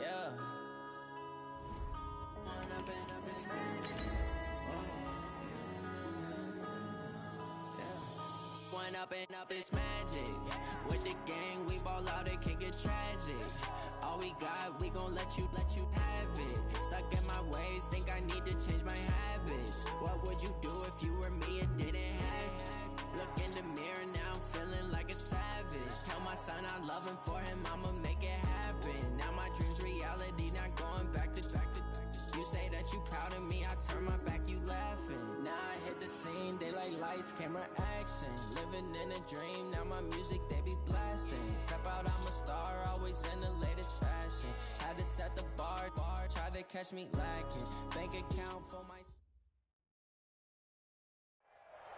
Yeah. One up and up is magic. With the gang, we ball out, it can get tragic. All we got, we gon' let you have it. Stuck in my ways, think I need to change my habits. What would you do if you were me and didn't have it? Look in the mirror, now I'm feeling like a savage. Tell my son I love him, for him I'ma make it happen. Now my dream's reality, not going back to. You say that you proud of me, I turn my back, you laughing. Now I hit the scene, they like lights, camera, action. Living in a dream, now my music, they be blasting. Step out, I'm a star, always in the latest fashion. Had to set the bar, try to catch me lacking. Bank account for my...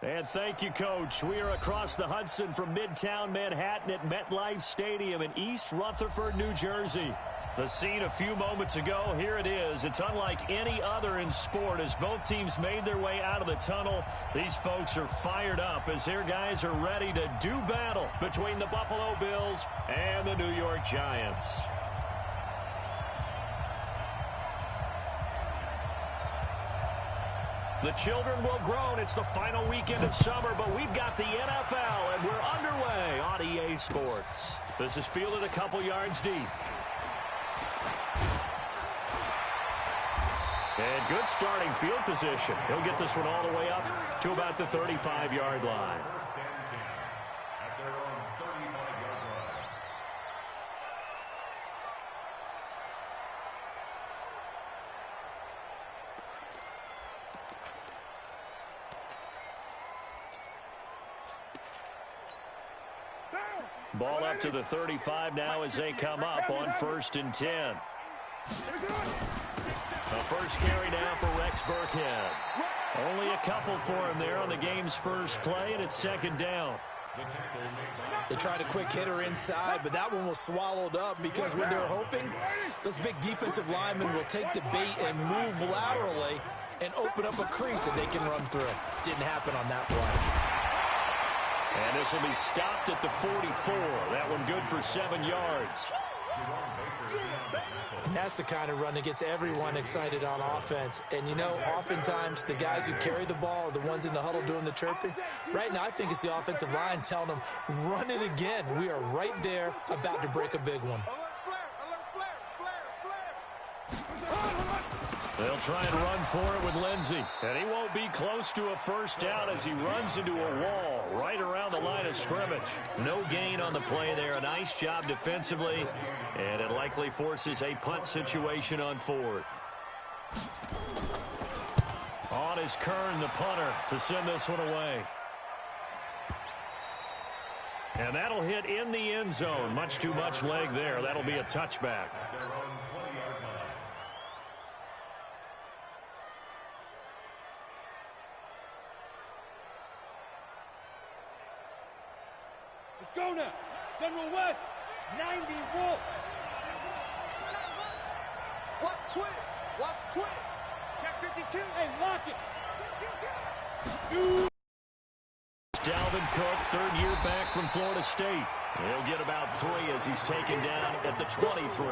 And thank you, Coach. We are across the Hudson from Midtown Manhattan at MetLife Stadium in East Rutherford, New Jersey. The scene a few moments ago, here it is. It's unlike any other in sport as both teams made their way out of the tunnel. These folks are fired up as their guys are ready to do battle between the Buffalo Bills and the New York Giants. The children will groan. It's the final weekend of summer, but we've got the NFL, and we're underway on EA Sports. This is fielded a couple yards deep. And good starting field position. He'll get this one all the way up to about the 35-yard line. Ball up to the 35 now as they come up on 1st and 10. The first carry now for Rex Burkhead. Only a couple for him there on the game's first play, and it's 2nd down. They tried a quick hitter inside, but that one was swallowed up because when they're hoping, those big defensive linemen will take the bait and move laterally and open up a crease that they can run through. Didn't happen on that play. And this will be stopped at the 44. That one good for 7 yards. And that's the kind of run that gets everyone excited on offense. And, you know, oftentimes the guys who carry the ball are the ones in the huddle doing the chirping. Right now, I think it's the offensive line telling them, run it again. We are right there about to break a big one. They'll try and run for it with Lindsey. And he won't be close to a first down as he runs into a wall right around the line of scrimmage. No gain on the play there. A nice job defensively. And it likely forces a punt situation on 4th. On is Kern, the punter, to send this one away. And that'll hit in the end zone. Much too much leg there. That'll be a touchback. Go now. General West, 90 Wolf. Watch twins. Watch twins. Check 52. Hey, lock it. Dalvin Cook, 3rd year back from Florida State. He'll get about 3 as he's taken down at the 23.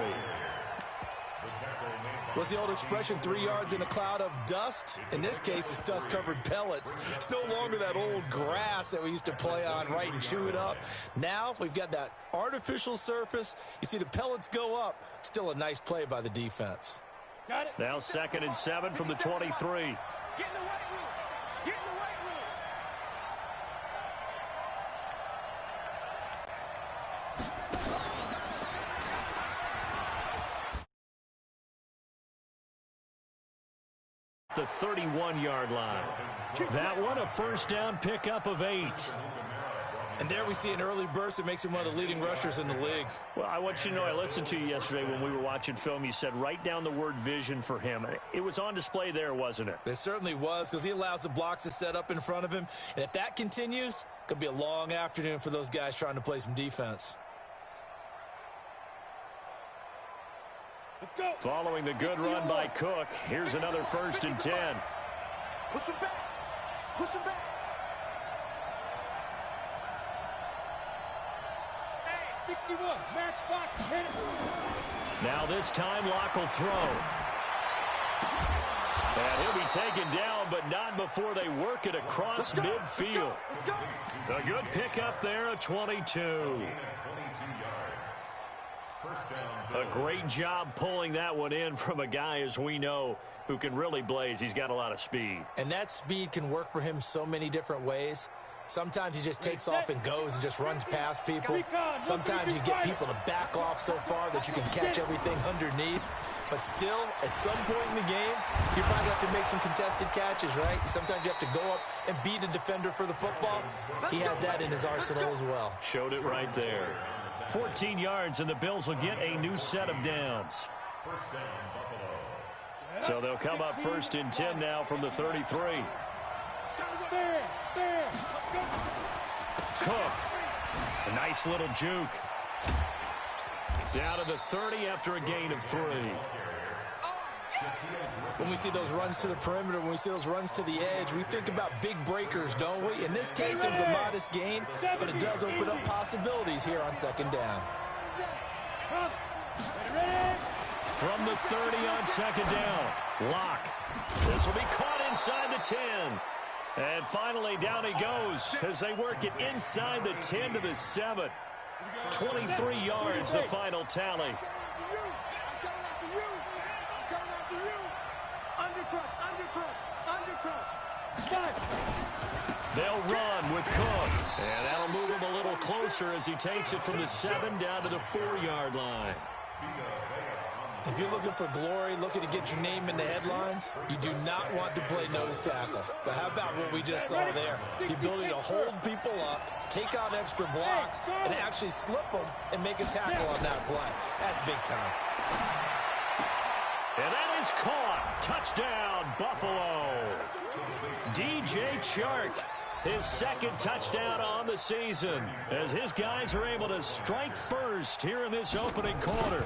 What's the old expression, 3 yards in a cloud of dust? In this case, it's dust-covered pellets. It's no longer that old grass that we used to play on, right, and chew it up. Now we've got that artificial surface. You see the pellets go up. Still a nice play by the defense. Got it. Now 2nd and 7 from the 23. Get in the weight room. Get in the weight room. The 31-yard line. That one a first down pickup of 8. And there we see an early burst that makes him one of the leading rushers in the league. Well, I want you to know, I listened to you yesterday when we were watching film. You said write down the word vision for him. It was on display there, wasn't it? It certainly was, because he allows the blocks to set up in front of him. And if that continues, it could be a long afternoon for those guys trying to play some defense. Let's go. Following the good run by Cook, here's another 1st and 10. Push him back. Push him back. Hey, 61, matchbox, hit it. Now this time, Locke will throw. And he'll be taken down, but not before they work it across midfield. A good pickup there, a 22. A great job pulling that one in from a guy, as we know, who can really blaze. He's got a lot of speed. And that speed can work for him so many different ways. Sometimes he just takes off and goes and just runs past people. Sometimes you get people to back off so far that you can catch everything underneath. But still, at some point in the game, you probably have to make some contested catches, right? Sometimes you have to go up and beat a defender for the football. He has that in his arsenal as well. Showed it right there. 14 yards, and the Bills will get a new set of downs. So they'll come up 1st and 10 now from the 33. Cook. A nice little juke. Down to the 30 after a gain of 3. When we see those runs to the perimeter, when we see those runs to the edge, we think about big breakers, don't we? In this case, it was a modest gain, but it does open up possibilities here on 2nd down. From the 30 on 2nd down, Locke. This will be caught inside the 10. And finally, down he goes as they work it inside the 10 to the 7. 23 yards, the final tally. They'll run with Cook. And that'll move him a little closer as he takes it from the 7 down to the 4-yard line. If you're looking for glory, looking to get your name in the headlines, you do not want to play nose tackle. But how about what we just saw there? The ability to hold people up, take out extra blocks, and actually slip them and make a tackle on that play. That's big time. And that is caught. Touchdown, Buffalo. DJ Chark, his 2nd touchdown on the season, as his guys are able to strike first here in this opening quarter.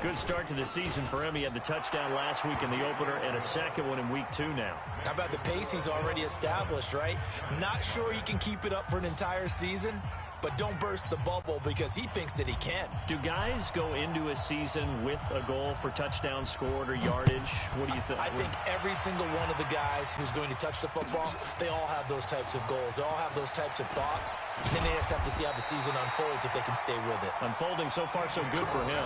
Good start to the season for him. He had the touchdown last week in the opener and a 2nd one in week 2 now. How about the pace he's already established, right? Not sure he can keep it up for an entire season, but don't burst the bubble because he thinks that he can. Do guys go into a season with a goal for touchdown scored or yardage? What do you think? I think every single one of the guys who's going to touch the football, they all have those types of goals. They all have those types of thoughts. And then they just have to see how the season unfolds if they can stay with it. Unfolding so far so good for him.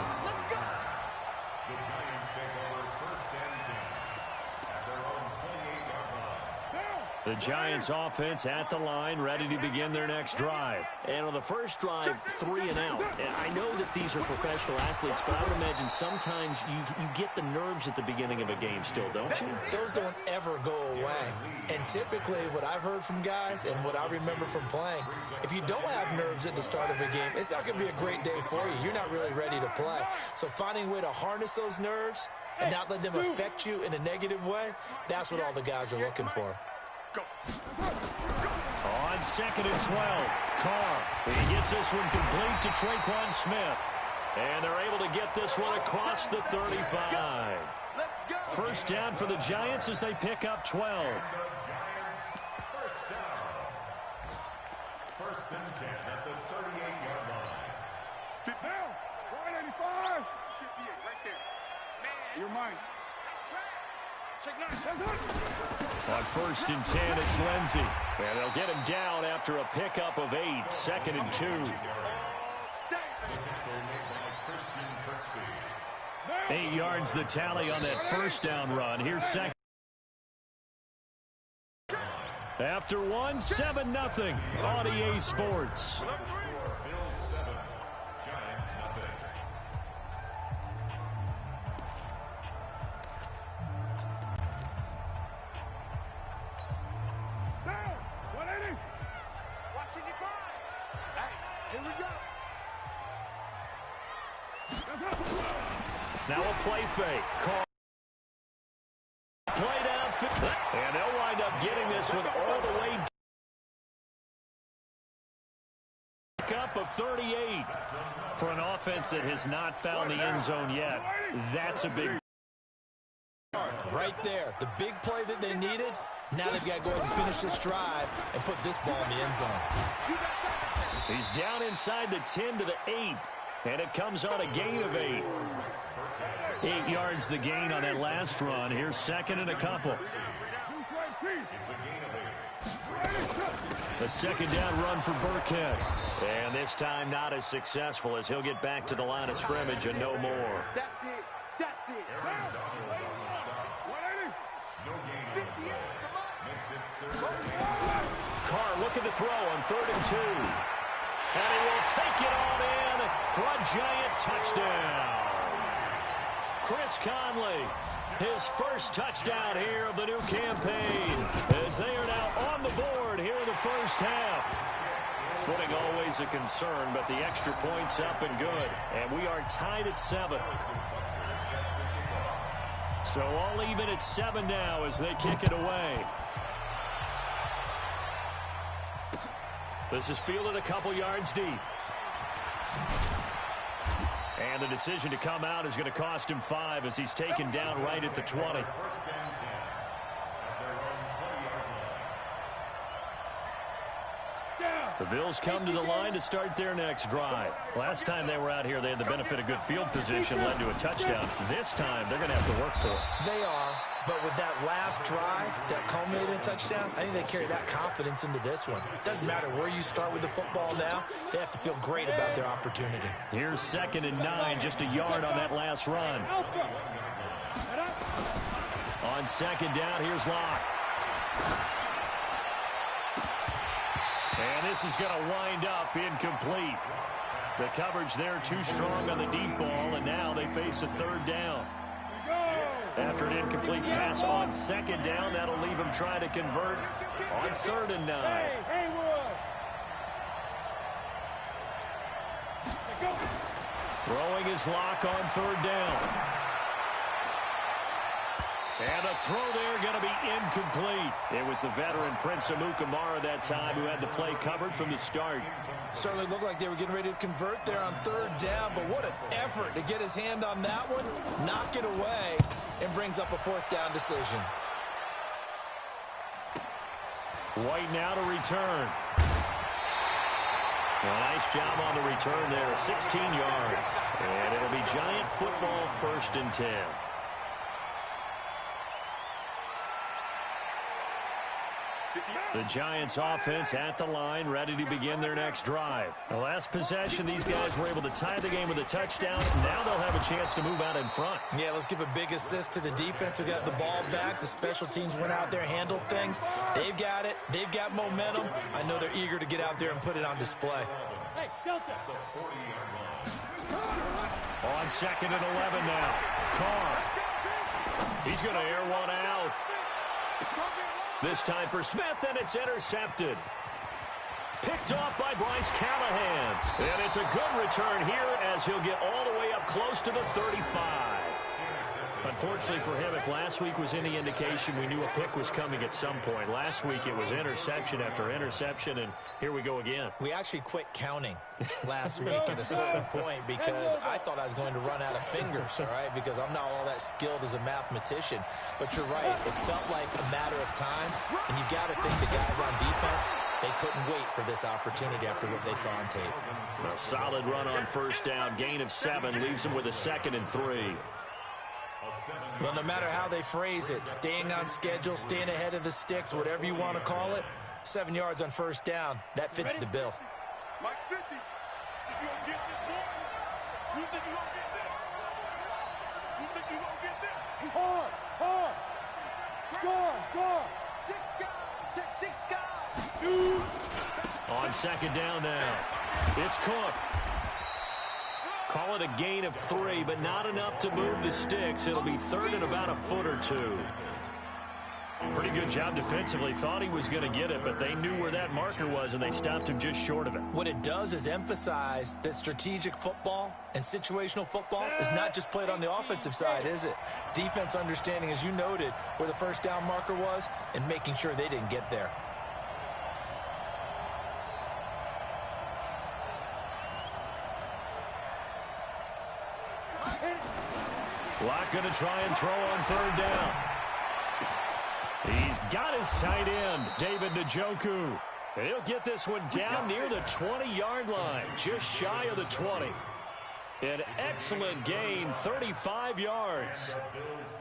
The Giants offense at the line, ready to begin their next drive. And on the first drive, 3 and out. And I know that these are professional athletes, but I would imagine sometimes you get the nerves at the beginning of a game still, don't you? Those don't ever go away. And typically what I've heard from guys and what I remember from playing, if you don't have nerves at the start of a game, it's not going to be a great day for you. You're not really ready to play. So finding a way to harness those nerves and not let them affect you in a negative way, that's what all the guys are looking for. On 2nd and 12, Carr. He gets this one complete to Traquan Smith. And they're able to get this one across the 35. First down for the Giants as they pick up 12. First and 10 at the 38-yard line. Down. 185. 58 right there. You're mine. On 1st and 10, it's Lindsey. And they'll get him down after a pickup of 8. 2nd and 2. 8 yards the tally on that first down run. Here's 2nd. After 1, 7-0 on EA Sports. Now a play fake. Carr. Play down. And they'll wind up getting this one all the way up of 38. For an offense that has not found the end zone yet, that's a big. Right there, the big play that they needed. Now they've got to go ahead and finish this drive and put this ball in the end zone. He's down inside the 10 to the 8. And it comes on a gain of 8. 8 yards the gain on that last run. Here's second and a couple. The second down run for Burkhead. And this time not as successful as he'll get back to the line of scrimmage and no more. That's it. That's it. Carr looking to throw on 3rd and 2. And he will take it on in for a giant touchdown. Chris Conley, his first touchdown here of the new campaign, as they are now on the board here in the first half. Footing always a concern, but the extra point's up and good. And we are tied at 7. So all even at 7 now as they kick it away. This is fielded a couple yards deep. And the decision to come out is going to cost him 5 as he's taken down right at the 20. The Bills come to the line to start their next drive. Last time they were out here, they had the benefit of good field position, led to a touchdown. This time, they're going to have to work for it. They are, but with that last drive that culminated in a touchdown, I think they carry that confidence into this one. It doesn't matter where you start with the football now. They have to feel great about their opportunity. Here's 2nd and 9, just a yard on that last run. On 2nd down, here's Locke. And this is going to wind up incomplete. The coverage there too strong on the deep ball, and now they face a 3rd down. After an incomplete pass on 2nd down, that'll leave them trying to convert on 3rd and 9. Throwing his Lock on 3rd down. And a throw there going to be incomplete. It was the veteran Prince Amukamara that time who had the play covered from the start. Certainly looked like they were getting ready to convert there on 3rd down, but what an effort to get his hand on that one, knock it away, and brings up a 4th down decision. White now to return. Well, nice job on the return there, 16 yards. And it'll be Giant football, 1st and 10. The Giants offense at the line, ready to begin their next drive. The last possession, these guys were able to tie the game with a touchdown. Now they'll have a chance to move out in front. Yeah, let's give a big assist to the defense who got the ball back. The special teams went out there, handled things. They've got it. They've got momentum. I know they're eager to get out there and put it on display. Hey, Delta. On 2nd and 11 now. Carr. He's going to air one out. This time for Smith, and it's intercepted. Picked off by Bryce Callahan. And it's a good return here as he'll get all the way up close to the 35. Unfortunately for him, if last week was any indication, we knew a pick was coming at some point. Last week it was interception after interception, and here we go again. We actually quit counting last week at a certain point because I thought I was going to run out of fingers, all right, because I'm not all that skilled as a mathematician. But you're right, it felt like a matter of time, and you got to think the guys on defense, they couldn't wait for this opportunity after what they saw on tape. A solid run on 1st down, gain of 7, leaves them with a 2nd and 3. Well, no matter how they phrase it, staying on schedule, staying ahead of the sticks, whatever you want to call it, 7 yards on 1st down, that fits the bill. Mike 50. You gonna get this, boy? You think you gonna get this? You think you gonna get this? Hard, hard. Score. Six guys. Shoot. On 2nd down now, it's Cook. Call it a gain of 3, but not enough to move the sticks. It'll be 3rd and about a foot or 2. Pretty good job defensively. Thought he was going to get it, but they knew where that marker was, and they stopped him just short of it. What it does is emphasize that strategic football and situational football is not just played on the offensive side, is it? Defense understanding, as you noted, where the 1st down marker was and making sure they didn't get there. Locke going to try and throw on 3rd down. He's got his tight end, David Njoku. He'll get this one down near the 20-yard line, just shy of the 20. An excellent gain, 35 yards.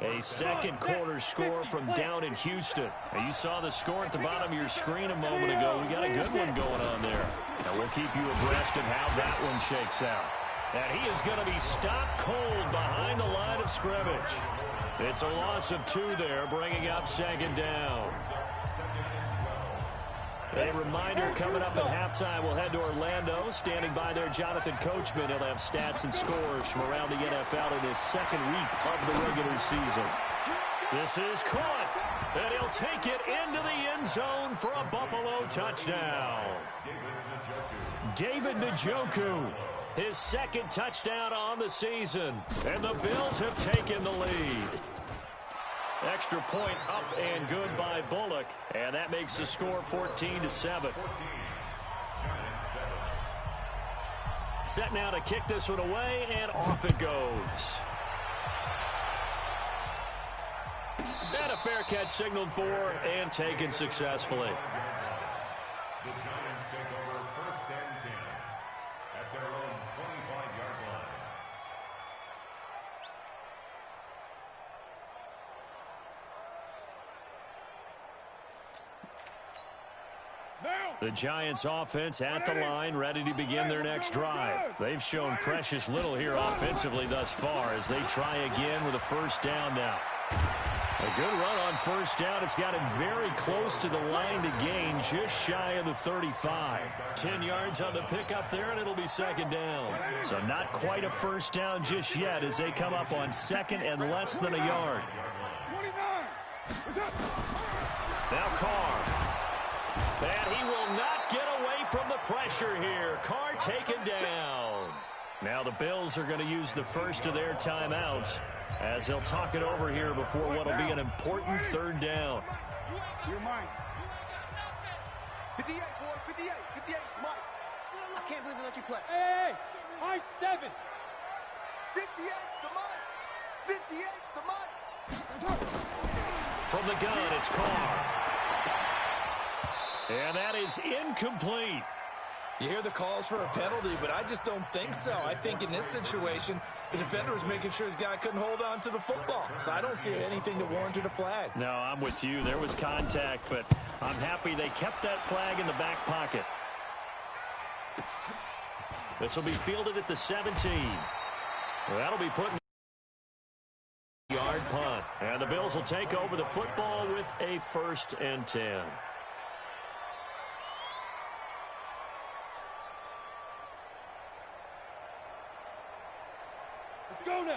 A second quarter score from down in Houston. And you saw the score at the bottom of your screen a moment ago. We got a good one going on there. And we'll keep you abreast of how that one shakes out. And he is going to be stopped cold behind the line of scrimmage. It's a loss of 2 there, bringing up second down. A reminder, coming up at halftime, we'll head to Orlando. Standing by there, Jonathan Coachman. He'll have stats and scores from around the NFL in his second week of the regular season. This is caught, and he'll take it into the end zone for a Buffalo touchdown. David Njoku, his second touchdown on the season, and the Bills have taken the lead. Extra point up and good by Bullock, and that makes the score 14-7. Set now to kick this one away, and off it goes. And a fair catch signaled for and taken successfully. The Giants take over 1st and 10 at their own 25-yard line. The Giants offense at the line, ready to begin their next drive. They've shown precious little here offensively thus far as they try again with a first down now. A good run on first down. It's got him very close to the line to gain, just shy of the 35. 10 yards on the pickup there, and it'll be second down. So not quite a first down just yet as they come up on second and less than a yard. Now Carr. And he will not get away from the pressure here. Carr taken down. Now the Bills are going to use the first of their timeouts as they'll talk it over here before what will be an important third down. You're mine. 58, boy, 58, 58, Mike. I can't believe they let you play. Hey, high 7. 58's the Mike. 58's the Mike. From the gun, it's Carr. And that is incomplete. You hear the calls for a penalty, but I just don't think so. I think in this situation, the defender was making sure his guy couldn't hold on to the football. So I don't see anything that warranted a flag. No, I'm with you. There was contact, but I'm happy they kept that flag in the back pocket. This will be fielded at the 17. That'll be put in yard punt. And the Bills will take over the football with a 1st and 10.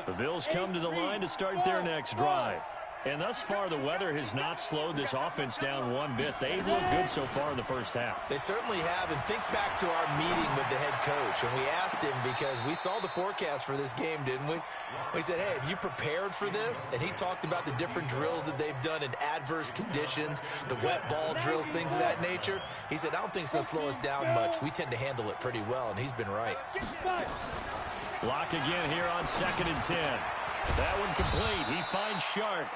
The Bills come to the line to start their next drive. And thus far, the weather has not slowed this offense down one bit. They've looked good so far in the first half. They certainly have. And think back to our meeting with the head coach. And we asked him because we saw the forecast for this game, didn't we? We said, hey, have you prepared for this? And he talked about the different drills that they've done in adverse conditions, the wet ball drills, things of that nature. He said, I don't think it's going to slow us down much. We tend to handle it pretty well, and he's been right. Block again here on 2nd and 10. That one complete. He finds Sharp.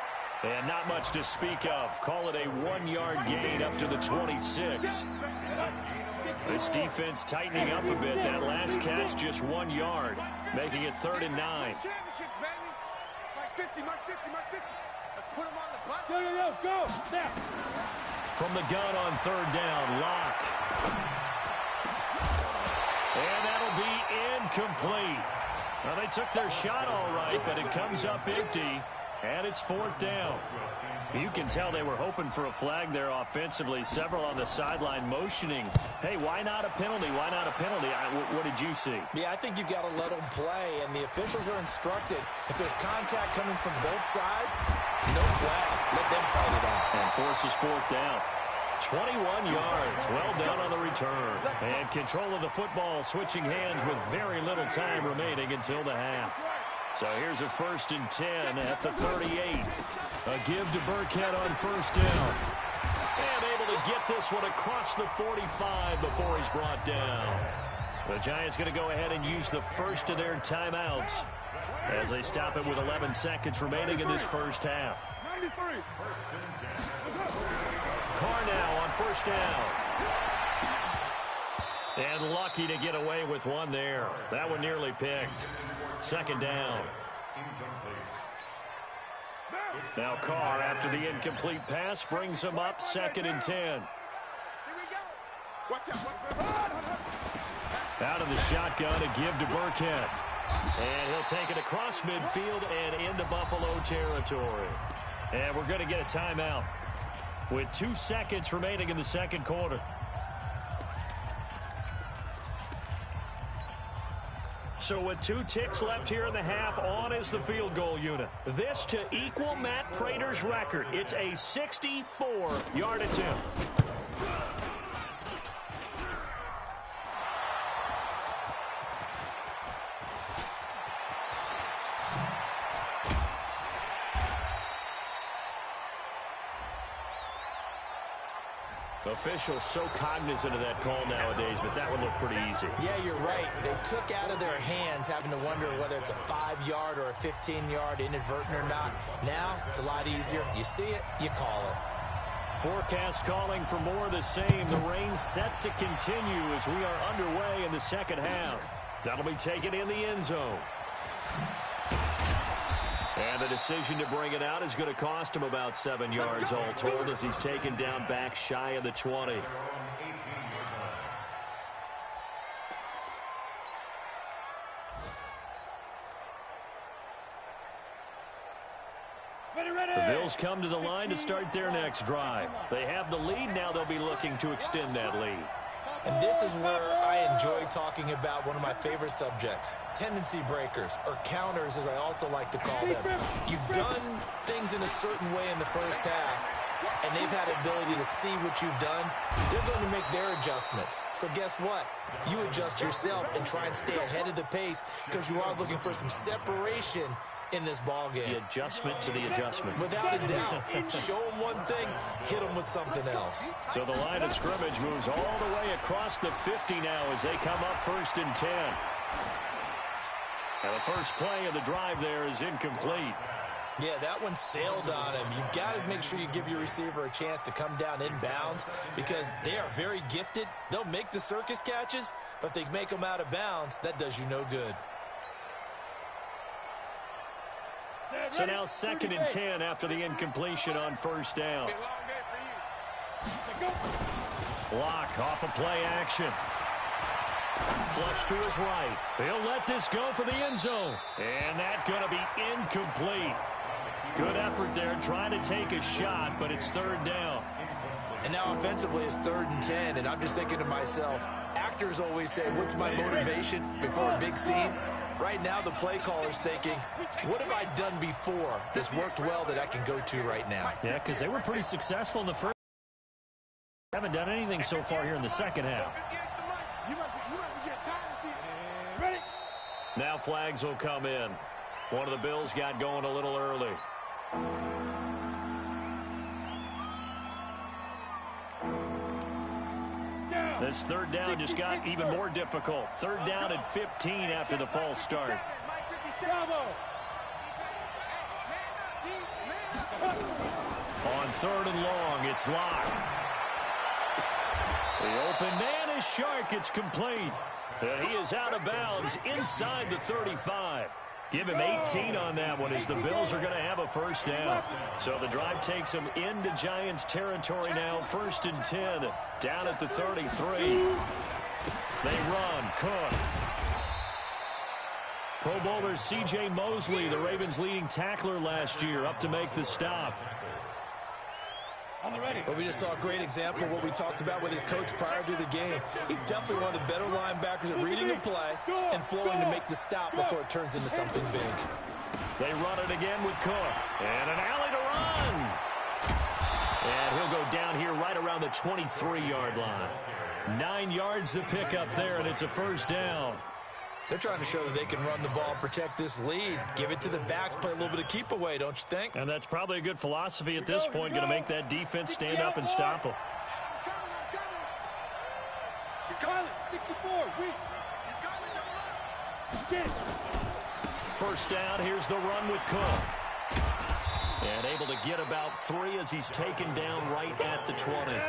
And not much to speak of. Call it a 1-yard gain up to the 26. This defense tightening up a bit. That last catch just 1 yard, making it 3rd and 9. Go. Now. From the gun on 3rd down, Locke. And that'll be incomplete. Well, they took their shot all right, but it comes up empty, and it's 4th down. You can tell they were hoping for a flag there offensively. Several on the sideline motioning, hey, why not a penalty? Why not a penalty? What did you see? Yeah, I think you've got to let them play, and the officials are instructed. If there's contact coming from both sides, no flag. Let them fight it out. And forces 4th down. 21 yards, well done on the return. And control of the football, switching hands with very little time remaining until the half. So here's a 1st and 10 at the 38. A give to Burkhead on 1st down. And able to get this one across the 45 before he's brought down. The Giants going to go ahead and use the first of their timeouts as they stop it with 11 seconds remaining in this first half. 93. Carr now on 1st down. And lucky to get away with one there. That one nearly picked. Second down. Now Carr, after the incomplete pass, brings him up 2nd and 10. Out of the shotgun, a give to Burkhead. And he'll take it across midfield and into Buffalo territory. And we're going to get a timeout with 2 seconds remaining in the second quarter. So with 2 ticks left here in the half, on is the field goal unit. This to equal Matt Prater's record. It's a 64-yard attempt. Officials so cognizant of that call nowadays, but that would look pretty easy. Yeah, you're right. They took out of their hands having to wonder whether it's a 5-yard or a 15-yard inadvertent or not. Now, it's a lot easier. You see it, you call it. Forecast calling for more of the same. The rain set to continue as we are underway in the second half. That'll be taken in the end zone. And the decision to bring it out is going to cost him about 7 yards all told as he's taken down back shy of the 20. The Bills come to the line to start their next drive. They have the lead. Now they'll be looking to extend that lead. And this is where I enjoy talking about one of my favorite subjects, tendency breakers, or counters as I also like to call them. You've done things in a certain way in the first half, and they've had the ability to see what you've done. They're going to make their adjustments. So guess what? You adjust yourself and try and stay ahead of the pace because you are looking for some separation in this ball game. The adjustment to the adjustment. Without a doubt. Show them one thing, hit them with something else. So the line of scrimmage moves all the way across the 50 now as they come up 1st and 10. And the first play of the drive there is incomplete. Yeah, that one sailed on him. You've got to make sure you give your receiver a chance to come down inbounds because they are very gifted. They'll make the circus catches, but they make them out of bounds. That does you no good. So now 2nd and 10 after the incompletion on 1st down. Lock off a play action. Flush to his right. He'll let this go for the end zone. And that's going to be incomplete. Good effort there trying to take a shot, but it's 3rd down. And now offensively it's 3rd and 10, and I'm just thinking to myself, actors always say, what's my motivation before a big scene? Right now, the play caller's thinking, what have I done before that's worked well that I can go to right now? Yeah, because they were pretty successful in the first. Haven't done anything so far here in the second half. Now flags will come in. One of the Bills got going a little early. This 3rd down just got even more difficult. 3rd down and 15 after the false start. On 3rd and long, it's Lock. The open man is Shark. It's complete. He is out of bounds inside the 35. Give him 18 on that one as the Bills are going to have a 1st down. So the drive takes them into Giants territory now. 1st and 10 down at the 33. They run. Cook. Pro Bowler C.J. Mosley, the Ravens' leading tackler last year, up to make the stop. But we just saw a great example of what we talked about with his coach prior to the game. He's definitely one of the better linebackers at reading a play and flowing to make the stop before it turns into something big. They run it again with Cook. And an alley to run. And he'll go down here right around the 23-yard line. 9 yards to pick up there, and it's a 1st down. They're trying to show that they can run the ball and protect this lead. Give it to the backs, play a little bit of keep away, don't you think? And that's probably a good philosophy at this point, going to make that defense stand up and stop them. He's coming. 64. Weak. 1st down, here's the run with Cook. And able to get about 3 as he's taken down right at the 20.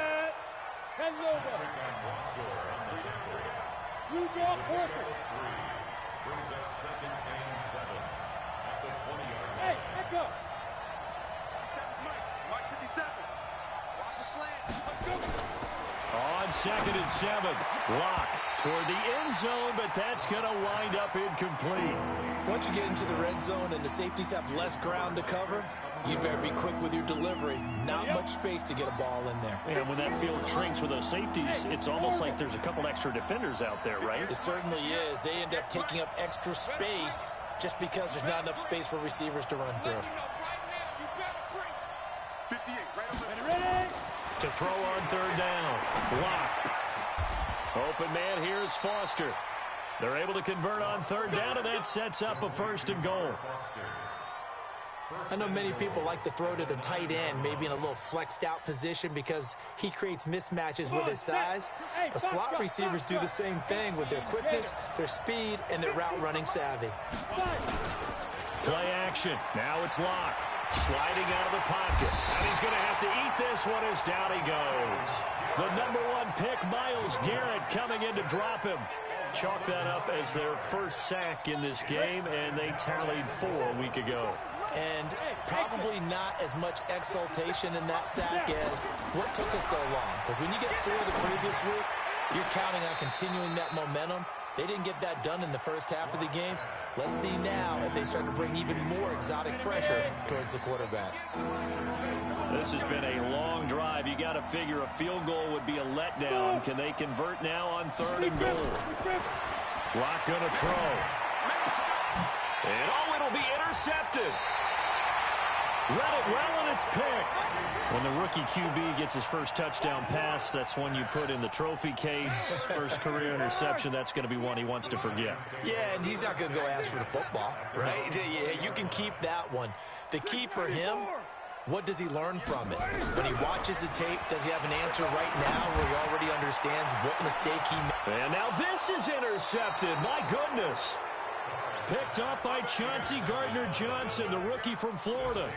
Two draw perfect. Brings up 2nd and 7 at the 20-yard line. Hey, echo. Mike 57. Watch the slant. Let's go. On 2nd and 7, Locke toward the end zone, but that's going to wind up incomplete. Once you get into the red zone and the safeties have less ground to cover, you better be quick with your delivery. Not much space to get a ball in there. And when that field shrinks with those safeties, it's almost like there's a couple extra defenders out there, right? It certainly is. They end up taking up extra space just because there's not enough space for receivers to run through. 58, right on the Ready? To throw on 3rd down. Locke. Open man, here's Foster. They're able to convert on 3rd down, and that sets up a 1st and goal. I know many people like to throw to the tight end, maybe in a little flexed out position because he creates mismatches with his size. But slot receivers do the same thing with their quickness, their speed, and their route running savvy. Play action. Now it's Locke. Sliding out of the pocket. And he's going to have to eat this one as down he goes. The #1 pick, Myles Garrett, coming in to drop him. Chalk that up as their first sack in this game, and they tallied 4 a week ago. And probably not as much exultation in that sack as what took us so long. Because when you get 4 the previous week, you're counting on continuing that momentum. They didn't get that done in the first half of the game. Let's see now if they start to bring even more exotic pressure towards the quarterback. This has been a long drive. You got to figure a field goal would be a letdown. Can they convert now on 3rd and goal? Locke going to throw. And it'll be intercepted. Read it well, and it's picked. When the rookie QB gets his first touchdown pass, that's one you put in the trophy case. First career interception, that's going to be one he wants to forget. Yeah, and he's not going to go ask for the football, right? Yeah, you can keep that one. The key for him, what does he learn from it? When he watches the tape, does he have an answer right now where he already understands what mistake he made? And now this is intercepted. My goodness. Picked up by Chauncey Gardner-Johnson, the rookie from Florida.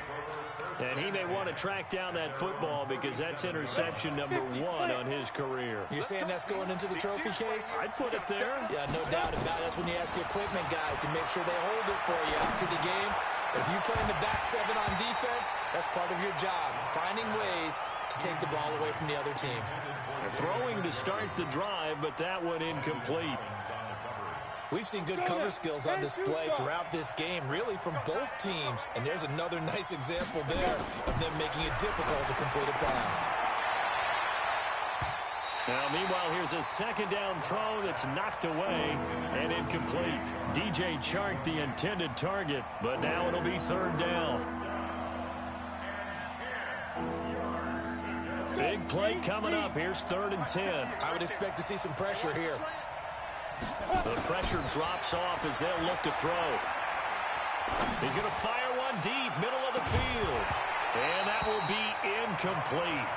And he may want to track down that football because that's interception #1 on his career. You're saying that's going into the trophy case? I'd put it there. Yeah, no doubt about it. That's when you ask the equipment guys to make sure they hold it for you after the game. If you play in the back 7 on defense, that's part of your job, finding ways to take the ball away from the other team. They're throwing to start the drive, but that one incomplete. We've seen good cover skills on display throughout this game, really from both teams. And there's another nice example there of them making it difficult to complete a pass. Now, meanwhile, here's a 2nd down throw that's knocked away and incomplete. DJ Chark, the intended target, but now it'll be 3rd down. Big play coming up. Here's 3rd and 10. I would expect to see some pressure here. The pressure drops off as they'll look to throw. He's going to fire one deep, middle of the field. And that will be incomplete.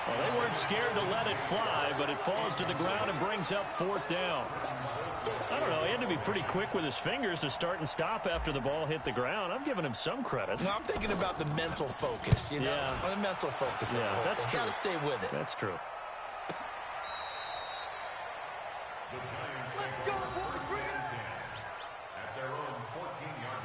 Well, they weren't scared to let it fly, but it falls to the ground and brings up 4th down. I don't know. He had to be pretty quick with his fingers to start and stop after the ball hit the ground. I'm giving him some credit. No, I'm thinking about the mental focus, you know? Yeah. The mental focus. Yeah, that's true. Got to stay with it. That's true. Let's go, boys! At their own 14-yard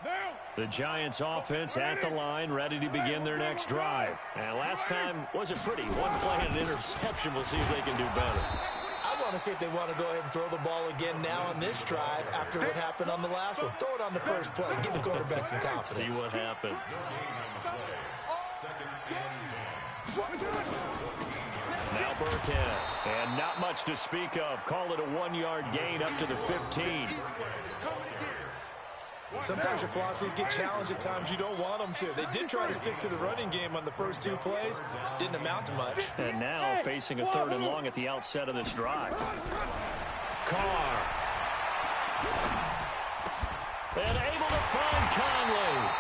line. The Giants offense at the line, ready to begin their next drive. And last time wasn't pretty. One play and an interception. We'll see if they can do better. I want to see if they want to go ahead and throw the ball again now on this drive after what happened on the last one. Throw it on the first play. Give the quarterback some confidence. See what happens. Now Burkhead. And not much to speak of. Call it a 1-yard gain up to the 15. Sometimes your philosophies get challenged at times you don't want them to. They did try to stick to the running game on the first 2 plays. Didn't amount to much. And now facing a 3rd and long at the outset of this drive. Carr. And able to find Conley.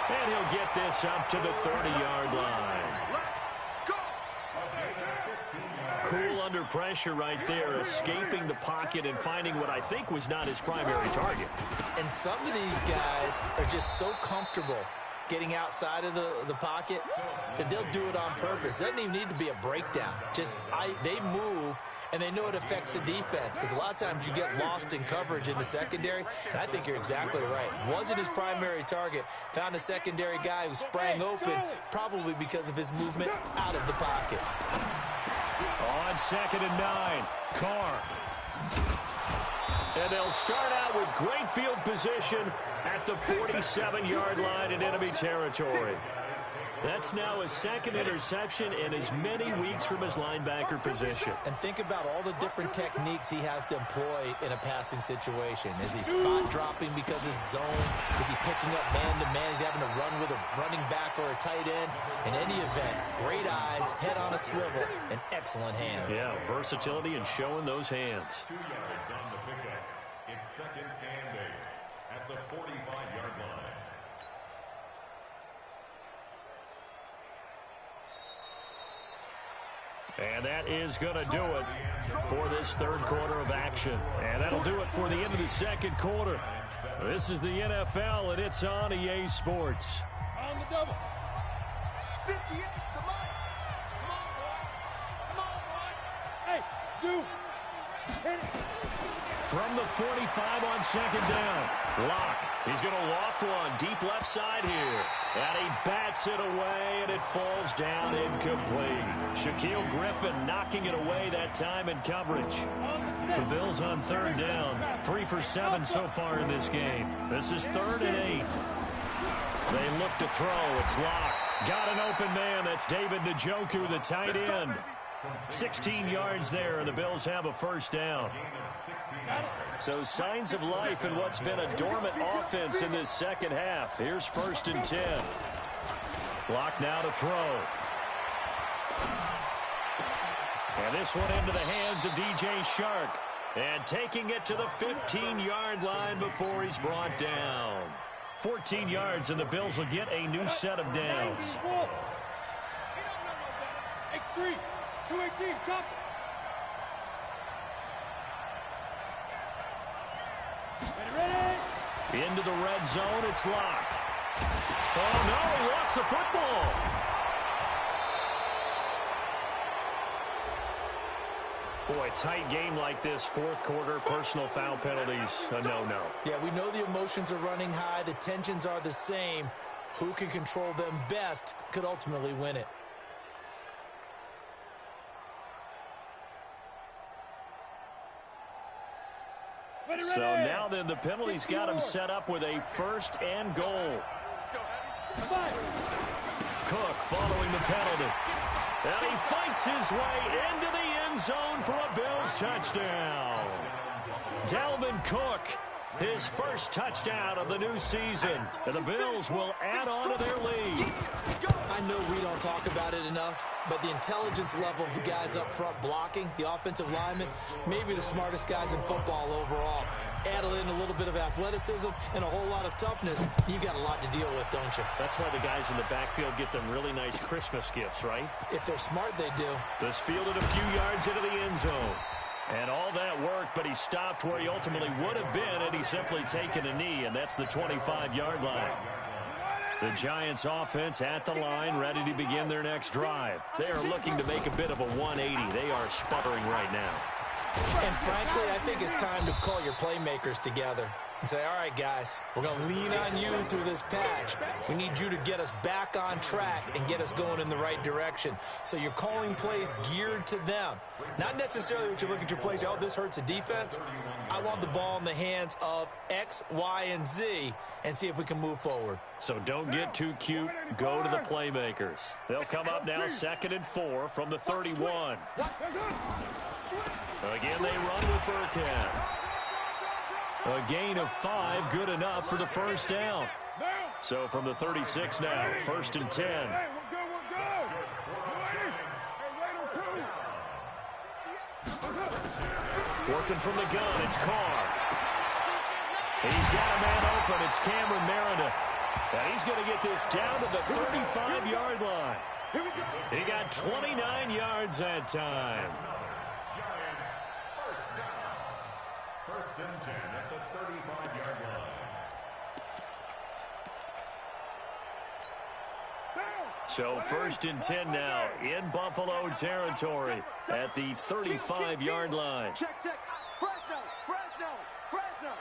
And he'll get this up to the 30-yard line. Cool under pressure right there, escaping the pocket and finding what I think was not his primary target. And some of these guys are just so comfortable getting outside of the pocket, then they'll do it on purpose. It doesn't even need to be a breakdown. They move, and they know it affects the defense, because a lot of times you get lost in coverage in the secondary, and I think you're exactly right. Wasn't his primary target. Found a secondary guy who sprang open, probably because of his movement out of the pocket. On 2nd and 9, Carr. And they'll start out with great field position at the 47-yard line in enemy territory. That's now his second interception in as many weeks from his linebacker position. And think about all the different techniques he has to employ in a passing situation. Is he spot dropping because it's zone? Is he picking up man-to-man? Is he having to run with a running back or a tight end? In any event, great eyes, head on a swivel, and excellent hands. Yeah, versatility and showing those hands. 2 yards on the pickup. It's 2nd and 8 at the 45-yard line. And that is going to do it for this third quarter of action. And that'll do it for the end of the second quarter. This is the NFL, and it's on EA Sports. On the double. 58, come on. Come on, boy. Come on, boy. Hey, Zoo. Hit it. From the 45 on 2nd down, Locke. He's going to loft one deep left side here. And he bats it away, and it falls down incomplete. Shaquille Griffin knocking it away that time in coverage. The Bills on 3rd down. 3 for 7 so far in this game. This is 3rd and 8. They look to throw. It's Locke. Got an open man. That's David Njoku, the tight end. 16 yards there, and the Bills have a first down. So signs of life in what's been a dormant offense in this second half. Here's 1st and 10. Locke now to throw. And this one into the hands of DJ Shark. And taking it to the 15-yard line before he's brought down. 14 yards, and the Bills will get a new set of downs. X3, 218, chop. Ready. Into the red zone, it's Locke. Oh, no, he lost the football. Boy, tight game like this, fourth quarter, personal foul penalties, a no-no. Yeah, we know the emotions are running high. The tensions are the same. Who can control them best could ultimately win it. So now then, the penalties got him set up with a 1st and goal. Cook following the penalty. And he fights his way into the end zone for a Bills touchdown. Dalvin Cook, his first touchdown of the new season. And the Bills will add on to their lead. I know we don't talk about it enough, but the intelligence level of the guys up front blocking, the offensive linemen, maybe the smartest guys in football overall. Add in a little bit of athleticism and a whole lot of toughness, you've got a lot to deal with, don't you? That's why the guys in the backfield get them really nice Christmas gifts, right? If they're smart, they do. This fielded a few yards into the end zone. And all that worked, but he stopped where he ultimately would have been had he simply taken a knee, and that's the 25-yard line. The Giants offense at the line, ready to begin their next drive. They are looking to make a bit of a 180. They are sputtering right now. And frankly, I think it's time to call your playmakers together and say, all right, guys, we're going to lean on you through this patch. We need you to get us back on track and get us going in the right direction. So you're calling plays geared to them. Not necessarily what you look at your plays, oh, this hurts the defense. I want the ball in the hands of X, Y, and Z and see if we can move forward. So don't get too cute. Go to the playmakers. They'll come up now 2nd and 4 from the 31. Again, they run with Burkhead. A gain of 5, good enough for the first down. So from the 36 now, 1st and 10. Working from the gun, it's Carr. He's got a man open, it's Cameron Meredith. And he's going to get this down to the 35-yard line. He got 29 yards that time. Giants, first down. 1st and 10 at the 35-yard line. So 1st and 10 now in Buffalo territory at the 35-yard line. Check, check. Fresno, Fresno, Fresno.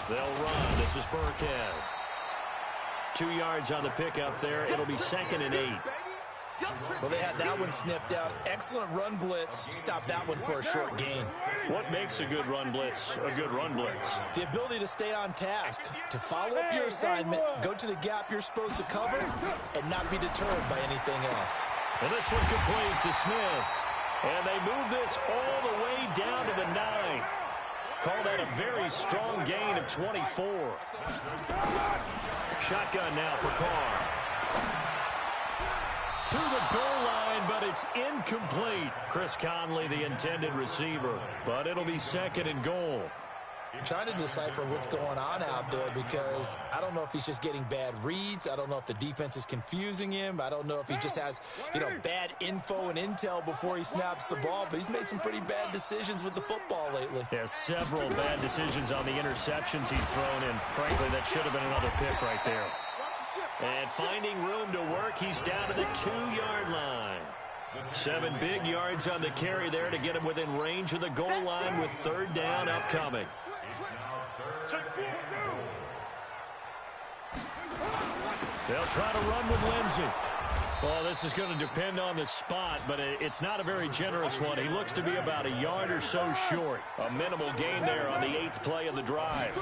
They'll run. This is Burkhead. 2 yards on the pickup there. It'll be 2nd and 8. Well, they had that one sniffed out. Excellent run blitz. Stop that one for a short gain. What makes a good run blitz a good run blitz? The ability to stay on task, to follow up your assignment, go to the gap you're supposed to cover, and not be deterred by anything else. And this one complete to Smith. And they move this all the way down to the 9. Call that a very strong gain of 24. Shotgun now for Carr. To the goal line, but it's incomplete. Chris Conley, the intended receiver. But it'll be 2nd and goal. I'm trying to decipher what's going on out there because I don't know if he's just getting bad reads. I don't know if the defense is confusing him. I don't know if he just has, bad info and intel before he snaps the ball. But he's made some pretty bad decisions with the football lately. There's several bad decisions on the interceptions he's thrown in. Frankly, that should have been another pick right there. And finding room to work, he's down to the 2-yard line. 7 big yards on the carry there to get him within range of the goal line with 3rd down upcoming. They'll try to run with Lindsey. Well, this is going to depend on the spot, but it's not a very generous one. He looks to be about a yard or so short. A minimal gain there on the 8th play of the drive.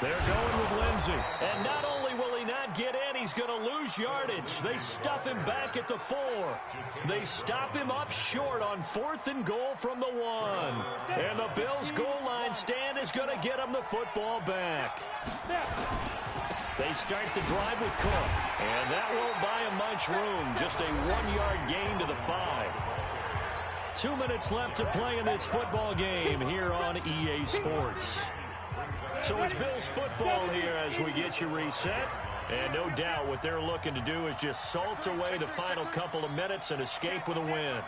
They're going with Lindsey. And not only will he not get in, he's going to lose yardage. They stuff him back at the 4. They stop him up short on 4th and goal from the 1. And the Bills' goal line stand is going to get him the football back. They start the drive with Cook. And that won't buy him much room. Just a 1-yard gain to the 5. 2 minutes left to play in this football game here on EA Sports. So it's Bills football here as we get you reset. And no doubt what they're looking to do is just salt away the final couple of minutes and escape with a win.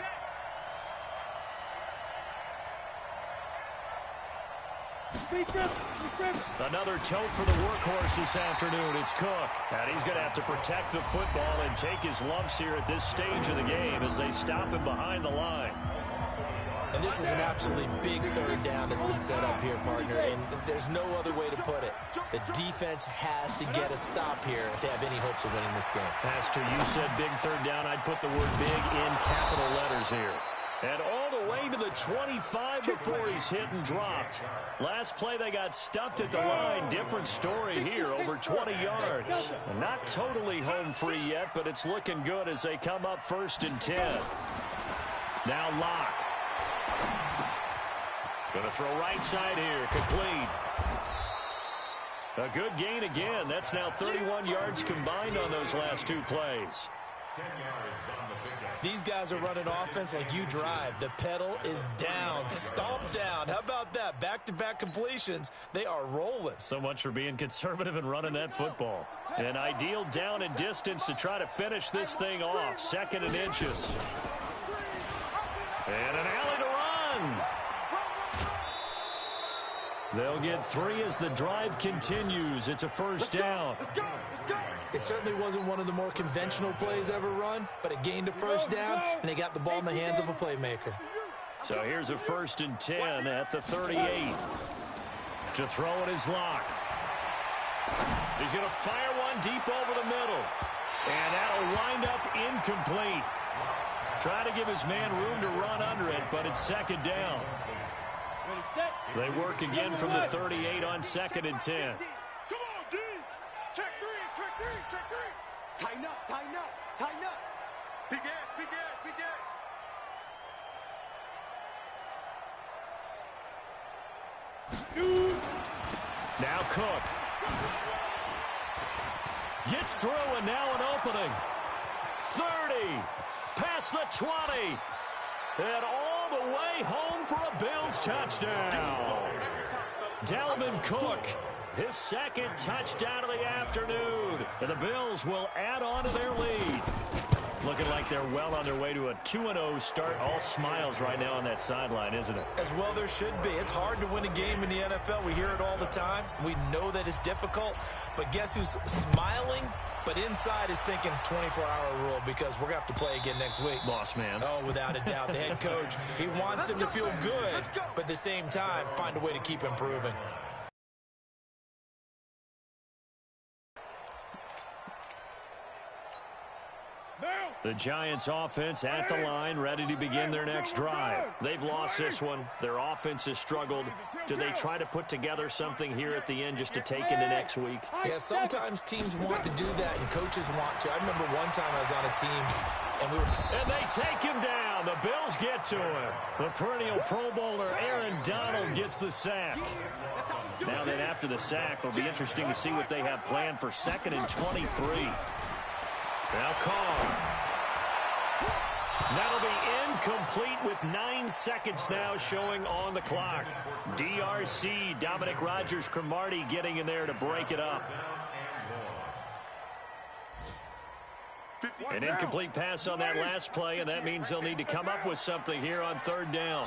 Another tote for the workhorse this afternoon. It's Cook. And he's going to have to protect the football and take his lumps here at this stage of the game as they stop him behind the line. And this is an absolutely big 3rd down that's been set up here, partner, and there's no other way to put it. The defense has to get a stop here if they have any hopes of winning this game. Pastor, you said big 3rd down. I'd put the word big in capital letters here. And all the way to the 25 before he's hit and dropped. Last play, they got stuffed at the line. Different story here, over 20 yards. Not totally home free yet, but it's looking good as they come up 1st and 10. Now Locke. Going to throw right side here, complete. A good gain again. That's now 31 yards combined on those last 2 plays. These guys are running offense like you drive. The pedal is down, stomp down. How about that? Back-to-back completions. They are rolling. So much for being conservative and running that football. An ideal down and distance to try to finish this thing off. 2nd and inches. And an alley to run. They'll get 3 as the drive continues. It's a 1st down. It certainly wasn't one of the more conventional plays ever run, but it gained a 1st down, and they got the ball in the hands of a playmaker. So here's a 1st and 10 at the 38. To throw it is Locke. He's going to fire one deep over the middle. And that'll wind up incomplete. Trying to give his man room to run under it, but it's 2nd down. They work again from the 38 on 2nd and 10. Check 3, check 3, check 3. Tighten up, tighten up, tighten up. Big Ed, big Ed, big Ed. Now Cook. Gets through and now an opening. 30. Past the 20. And all the way home for a Bills touchdown. Dalvin Cook. His 2nd touchdown of the afternoon. And the Bills will add on to their lead. Looking like they're well on their way to a 2-0 start. All smiles right now on that sideline, isn't it? As well there should be. It's hard to win a game in the NFL. We hear it all the time. We know that it's difficult. But guess who's smiling? But inside is thinking 24-hour rule because we're going to have to play again next week. Boss man. Oh, without a doubt. The head coach, he wants them to feel good, but at the same time, find a way to keep improving. The Giants offense at the line, ready to begin their next drive. They've lost this one. Their offense has struggled. Do they try to put together something here at the end just to take into next week? Yeah, sometimes teams want to do that and coaches want to. I remember one time I was on a team and they take him down. The Bills get to him. The perennial Pro Bowler Aaron Donald gets the sack. Now then, after the sack, it'll be interesting to see what they have planned for 2nd and 23. Now Carr. That'll be incomplete with 9 seconds now showing on the clock. DRC, Dominic Rodgers-Cromartie getting in there to break it up. An incomplete pass on that last play, and that means they'll need to come up with something here on 3rd down.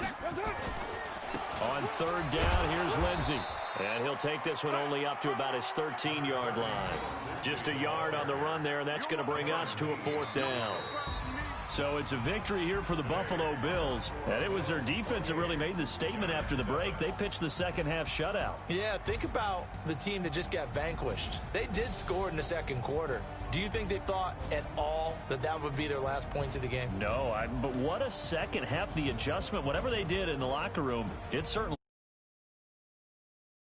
On 3rd down, here's Lindsey. And he'll take this one only up to about his 13-yard line. Just a yard on the run there, and that's going to bring us to a 4th down. So it's a victory here for the Buffalo Bills. And it was their defense that really made the statement after the break. They pitched the second-half shutout. Yeah, think about the team that just got vanquished. They did score in the 2nd quarter. Do you think they thought at all that that would be their last points of the game? No, but what a second half. The adjustment, whatever they did in the locker room, it certainly